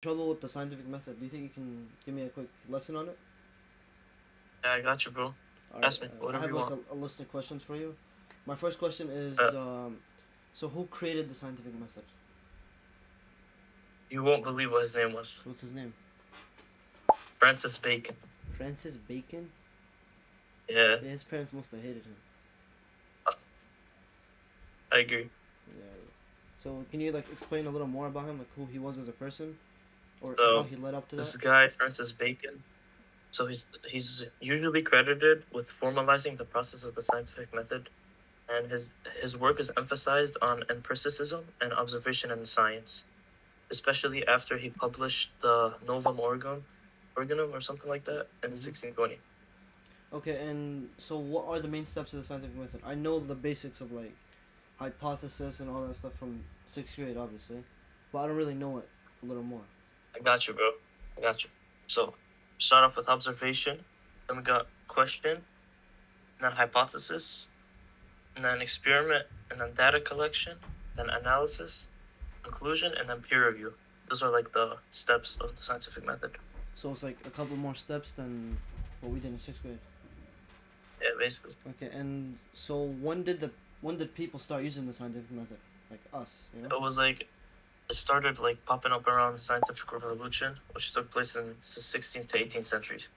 Trouble with the scientific method. Do you think you can give me a quick lesson on it? Yeah, I got you, bro. All right. Ask me I whatever have you like want. a list of questions for you. My first question Uh, is, so who created the scientific method? you won't believe what his name was. What's his name? Francis Bacon. Francis Bacon. Yeah, Yeah, his parents must have hated him. I agree. Yeah. So can you like explain a little more about him, like who he was as a person, or how So he led up to that? this guy, Francis Bacon. So he's usually credited with formalizing the process of the scientific method, and his work is emphasized on empiricism and observation in science, especially after he published the Organum or something like that in Mm-hmm. 1620. Okay, and so what are the main steps of the scientific method? I know the basics of like hypothesis and all that stuff from sixth grade, obviously, but I don't really know it a little more. I got you, bro. I got you. So start off with observation, then we got question, and then hypothesis, and then experiment, and then data collection, then analysis, conclusion, and then peer review. Those are like the steps of the scientific method. So it's like a couple more steps than what we did in sixth grade. Yeah, basically. Okay, and so when did people start using the scientific method? Like us, you know? It was like it started like popping up around the scientific revolution, which took place in the 16th to 18th centuries.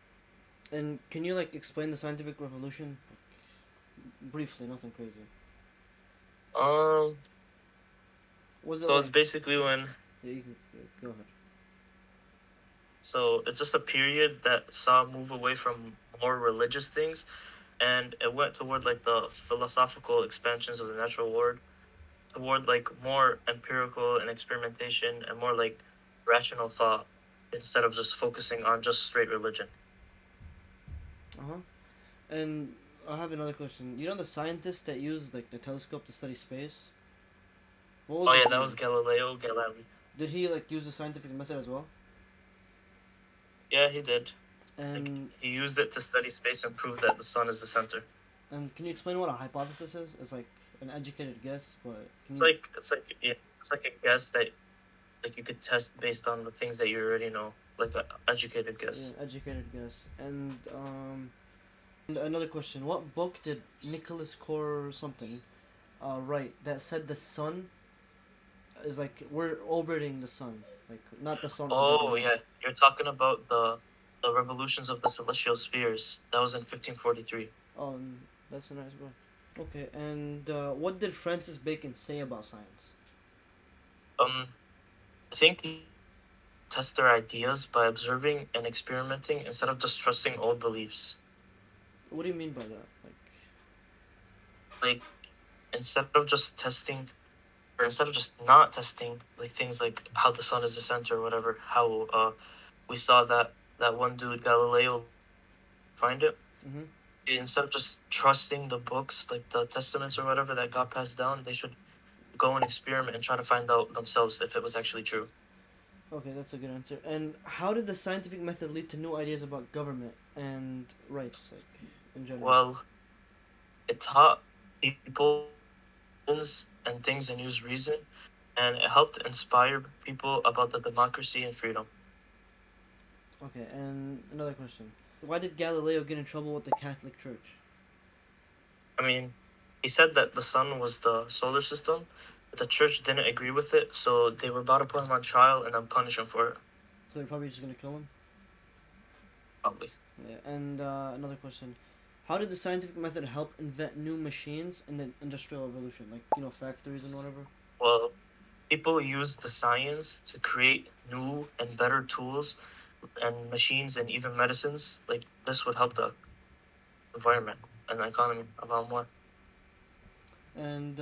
And can you like explain the scientific revolution briefly? Nothing crazy. Um, Was it so it's like? basically when Yeah, you can go ahead. so it's just a period that saw a move away from more religious things, and it went toward like the philosophical expansions of the natural world, toward like more empirical and experimentation and more like rational thought instead of just focusing on just straight religion. Uh huh. And I have another question. You know the scientist that used like the telescope to study space? What was Oh his yeah, that was name? Galileo Galilei. Did he like use the scientific method as well? Yeah, he did. Like And he used it to study space and prove that the sun is the center. can you explain what a hypothesis is? It's like an educated guess, but can It's you? like it's like yeah, it's like a guess that like you could test based on the things that you already know, like an educated Yeah, guess. educated guess. And another question: what book did Nicholas Core or something write that said the sun is like we're orbiting the sun, like not the sun Oh orbiting us? yeah, you're talking about the revolutions of the celestial spheres. That was in 1543. Oh, that's a nice book. Okay, and what did Francis Bacon say about science? Um, I think test their ideas by observing and experimenting instead of just trusting old beliefs. What do you mean by that? Like instead of just testing or instead of just not testing like things like how the sun is the center or whatever, how we saw that one dude Galileo find it. Mm-hmm. Instead of just trusting the books like the testaments or whatever that got passed down, they should go and experiment and try to find out themselves if it was actually true. Okay, that's a good answer. And how did the scientific method lead to new ideas about government and rights, like in general? Well, it taught people and things and use reason, and it helped inspire people about the democracy and freedom. Okay, and another question: why did Galileo get in trouble with the Catholic Church? I mean, he said that the sun was the solar system, but the church didn't agree with it, so they were about to put him on trial and then punish him for it, So they're probably just gonna kill him. probably. Yeah. And another question: how did the scientific method help invent new machines in the Industrial Revolution, like factories and whatever? Well, people used the science to create new and better tools and machines and even medicines. Like, this would help the environment and the economy a lot more. And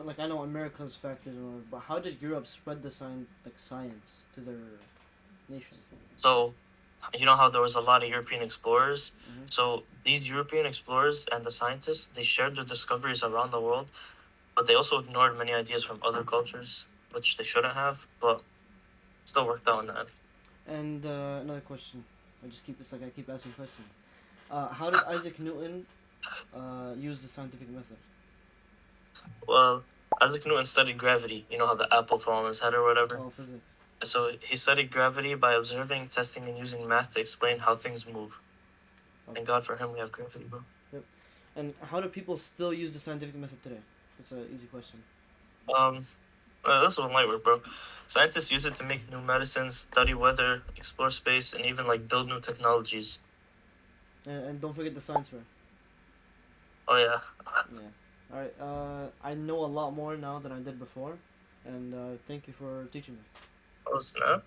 like I know America's factories and whatever, but how did Europe spread the science to their nation? So, you know how there was a lot of European explorers? Mm-hmm. So, these European explorers and the scientists, they shared their discoveries around the world, but they also ignored many ideas from other cultures, which they shouldn't have, but still worked out in the end. And another question. It's like I keep asking questions. How did Isaac Newton use the scientific method? Well, Isaac Newton studied gravity. You know how the apple fell on his head or whatever? Oh, physics. So he studied gravity by observing, testing, and using math to explain how things move. Thank God for him we have gravity, bro. And how do people still use the scientific method today? That's an easy question. That's one light work, bro. Scientists use it to make new medicines, study weather, explore space, and even like build new technologies. And don't forget the science fair. Oh yeah. Yeah. All right. I know a lot more now than I did before, and thank you for teaching me. Oh snap.